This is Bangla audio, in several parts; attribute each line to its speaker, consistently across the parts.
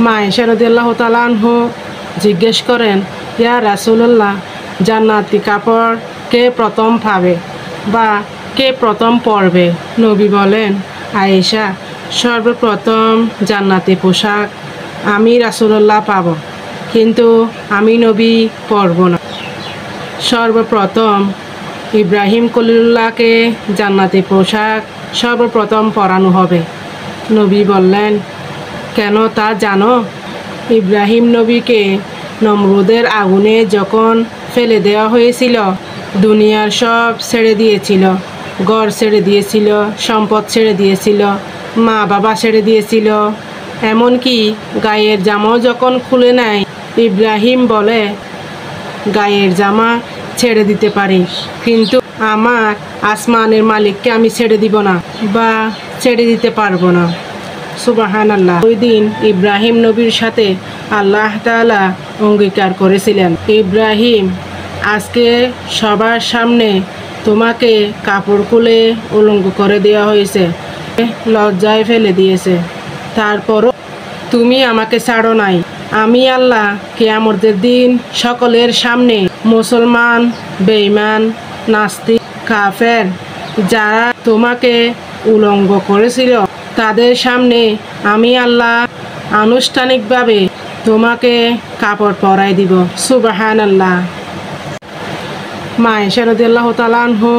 Speaker 1: মা আয়েশা রাদিয়াল্লাহু তাআলা আনহু জিজ্ঞেস করেন, ইয়া রাসূলুল্লাহ, জান্নাতি কাপড় কে প্রথম পাবে বা কে প্রথম পরবে? নবী বলেন, আয়েশা, সর্বপ্রথম জান্নাতি পোশাক আমি রাসূলুল্লাহ পাব, কিন্তু আমি নবী পরব না। সর্বপ্রথম ইব্রাহিম খলিলুল্লাহকে জান্নাতি পোশাক সর্বপ্রথম পরানো হবে। নবী বললেন, কেন তা জানো? ইব্রাহিম নবীকে নমরুদের আগুনে যখন ফেলে দেওয়া হয়েছিল, দুনিয়ার সব ছেড়ে দিয়েছিল, ঘর ছেড়ে দিয়েছিল, সম্পদ ছেড়ে দিয়েছিল, মা বাবা ছেড়ে দিয়েছিল, এমনকি গায়ের জামাও যখন খুলে নেয়, ইব্রাহিম বলে, গায়ের জামা ছেড়ে দিতে পারি, কিন্তু আমার আসমানের মালিককে আমি ছেড়ে দিব না বা ছেড়ে দিতে পারবো না। সুবহানাল্লাহ। ওই দিন ইব্রাহিম নবীর সাথে আল্লাহ তাআলা অঙ্গীকার করেছিলেন, ইব্রাহিম, আজকে সবার সামনে তোমাকে কাপড় খুলে উলঙ্গ করে দেওয়া হয়েছে, লজ্জায় ফেলে দিয়েছে, তারপরও তুমি আমাকে ছাড়ো নাই। আমি আল্লাহ কিয়ামতের দিন সকলের সামনে মুসলমান, বেঈমান, নাস্তিক, কাফের যারা তোমাকে উলঙ্গ করেছিল তাদের সামনে আমি আল্লাহ আনুষ্ঠানিকভাবে তোমাকে কাপড় পরাই দিব। সুবহানাল্লাহ। মা আয়েশা রাদিয়াল্লাহু তাআলা আনহু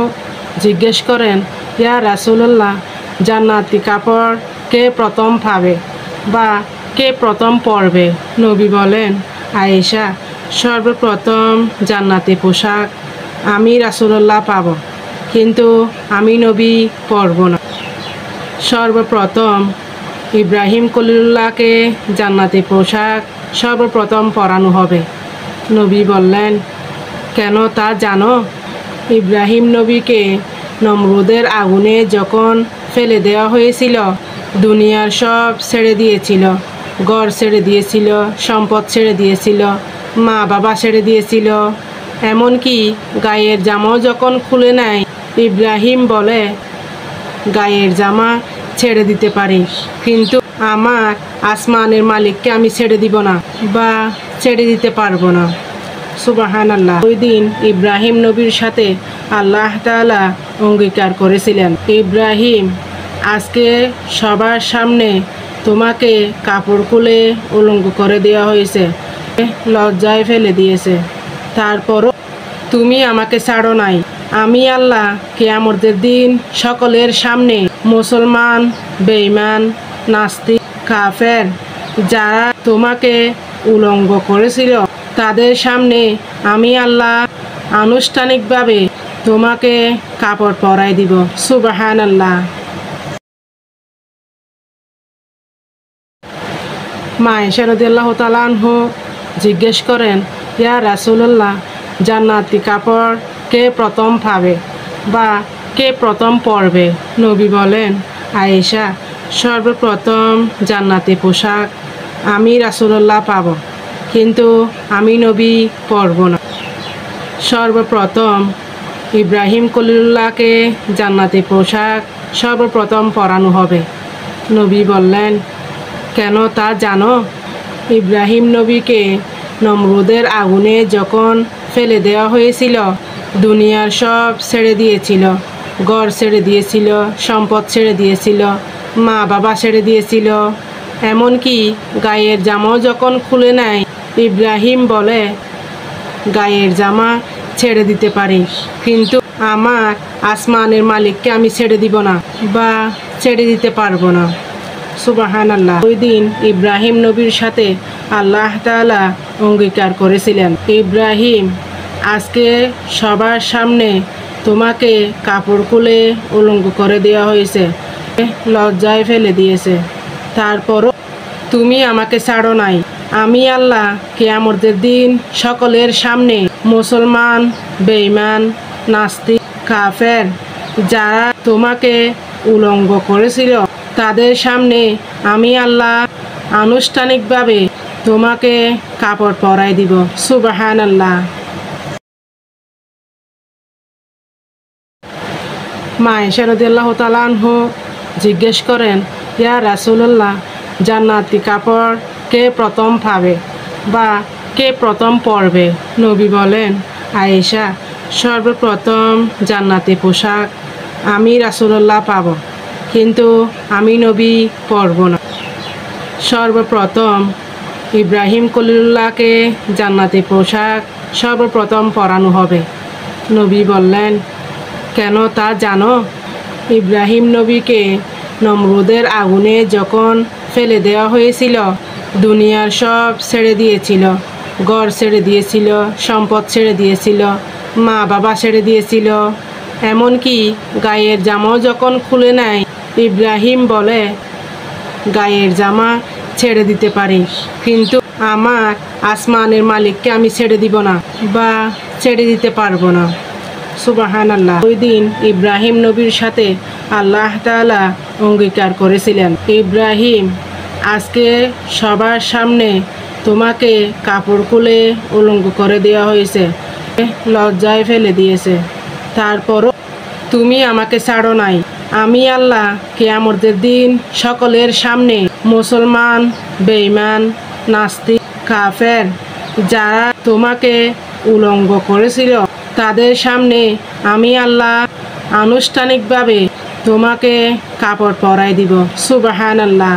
Speaker 1: জিজ্ঞেস করেন, ইয়া রাসূলুল্লাহ, জান্নাতি কাপড় কে প্রথম পাবে বা কে প্রথম পরবে? নবী বলেন, আয়েশা, সর্বপ্রথম জান্নাতি পোশাক আমি রাসূলুল্লাহ পাব, কিন্তু আমি নবী পরব না। সর্বপ্রথম ইব্রাহিম খলিলুল্লাহকে জান্নাতি পোশাক সর্বপ্রথম পরানো হবে। নবী বললেন, কেন তা জানো? ইব্রাহিম নবীকে নমরুদের আগুনে যখন ফেলে দেওয়া হয়েছিল, দুনিয়ার সব ছেড়ে দিয়েছিল, ঘর ছেড়ে দিয়েছিল, সম্পদ ছেড়ে দিয়েছিল, মা বাবা ছেড়ে দিয়েছিল, এমনকি গায়ের জামাও যখন খুলে নেয়, ইব্রাহিম বলে, গায়ের জামা ছেড়ে দিতে পারি, কিন্তু আমার আসমানের মালিককে আমি ছেড়ে দিব না বা ছেড়ে দিতে পারবো না। সুবহানাল্লাহ। ওই দিন ইব্রাহিম নবীর সাথে আল্লাহ তাআলা অঙ্গীকার করেছিলেন, ইব্রাহিম, আজকে সবার সামনে তোমাকে কাপড় খুলে উলঙ্গ করে দেওয়া হয়েছে, লজ্জায় ফেলে দিয়েছে, তারপরও তুমি আমাকে ছাড়ো নাই। আমি আল্লাহ কিয়ামতের দিন সকলের সামনে মুসলমান, বেঈমান, নাস্তিক, কাফের যারা তোমাকে উলঙ্গ করেছিল তাদের সামনে আমি আল্লাহ আনুষ্ঠানিকভাবে তোমাকে কাপড় পরাই দিব। সুবহানাল্লাহ। মা আয়েশা রাদিয়াল্লাহু তাআলা আনহু জিজ্ঞেস করেন, ইয়া রাসূলুল্লাহ, জান্নাতি কাপড় কে প্রথম পাবে বা কে প্রথম পরবে? নবী বলেন, আয়েশা, সর্বপ্রথম জান্নাতি পোশাক আমি রাসূলুল্লাহ পাব, কিন্তু আমি নবী পরব না। সর্বপ্রথম ইব্রাহিম খলিলুল্লাহকে জান্নাতি পোশাক সর্বপ্রথম পরানো হবে। নবী বললেন, কেন তা জানো? ইব্রাহিম নবীকে নমরুদের আগুনে যখন ফেলে দেওয়া হয়েছিল, দুনিয়ার সব ছেড়ে দিয়েছিল, ঘর ছেড়ে দিয়েছিল, সম্পদ ছেড়ে দিয়েছিল, মা বাবা ছেড়ে দিয়েছিল, এমনকি গায়ের জামাও যখন খুলে নেয়, ইব্রাহিম বলে, গায়ের জামা ছেড়ে দিতে পারি, কিন্তু আমার আসমানের মালিককে আমি ছেড়ে দিব না বা ছেড়ে দিতে পারবো না। সুবহানাল্লাহ। ওই দিন ইব্রাহিম নবীর সাথে আল্লাহ তাআলা অঙ্গীকার করেছিলেন, ইব্রাহিম, আজকে সবার সামনে তোমাকে কাপড় খুলে উলঙ্গ করে দেওয়া হয়েছে, লজ্জায় ফেলে দিয়েছে, তারপরও তুমি আমাকে ছাড়ো নাই। আমি আল্লাহ কিয়ামতের দিন সকলের সামনে মুসলমান, বেঈমান, নাস্তিক, কাফের যারা তোমাকে উলঙ্গ করেছিল তাদের সামনে আমি আল্লাহ আনুষ্ঠানিকভাবে তোমাকে কাপড় পরাই দিব। সুবহানাল্লাহ। মা আয়েশা রাদিয়াল্লাহু তাআলা আনহু জিজ্ঞেস করেন, ইয়া রাসূলুল্লাহ, জান্নাতি কাপড় কে প্রথম পাবে বা কে প্রথম পরবে? নবী বলেন, আয়েশা, সর্বপ্রথম জান্নাতি পোশাক আমি রাসূলুল্লাহ পাব, কিন্তু আমি নবী পরব না। সর্বপ্রথম ইব্রাহিম খলিলুল্লাহকে জান্নাতি পোশাক সর্বপ্রথম পরানো হবে। নবী বললেন, কেন তা জানো? ইব্রাহিম নবীকে নমরুদের আগুনে যখন ফেলে দেওয়া হয়েছিল, দুনিয়ার সব ছেড়ে দিয়েছিল, ঘর ছেড়ে দিয়েছিল, সম্পদ ছেড়ে দিয়েছিল, মা বাবা ছেড়ে দিয়েছিল, এমনকি গায়ের জামাও যখন খুলে নেয়, ইব্রাহিম বলে, গায়ের জামা ছেড়ে দিতে পারি, কিন্তু আমার আসমানের মালিককে আমি ছেড়ে দিব না বা ছেড়ে দিতে পারবো না। সুবহানাল্লাহ। ওই দিন ইব্রাহিম নবীর সাথে আল্লাহ তাআলা অঙ্গীকার করেছিলেন, ইব্রাহিম, আজকে সবার সামনে তোমাকে কাপড় খুলে উলঙ্গ করে দেওয়া হয়েছে, লজ্জায় ফেলে দিয়েছে, তারপরও তুমি আমাকে ছাড়ো নাই। আমি আল্লাহ কিয়ামতের দিন সকলের সামনে মুসলমান, বেঈমান, নাস্তিক, কাফের যারা তোমাকে উলঙ্গ করেছিল তাদের সামনে আমি আল্লাহ আনুষ্ঠানিকভাবে তোমাকে কাপড় পরাই দিব। সুবহানাল্লাহ।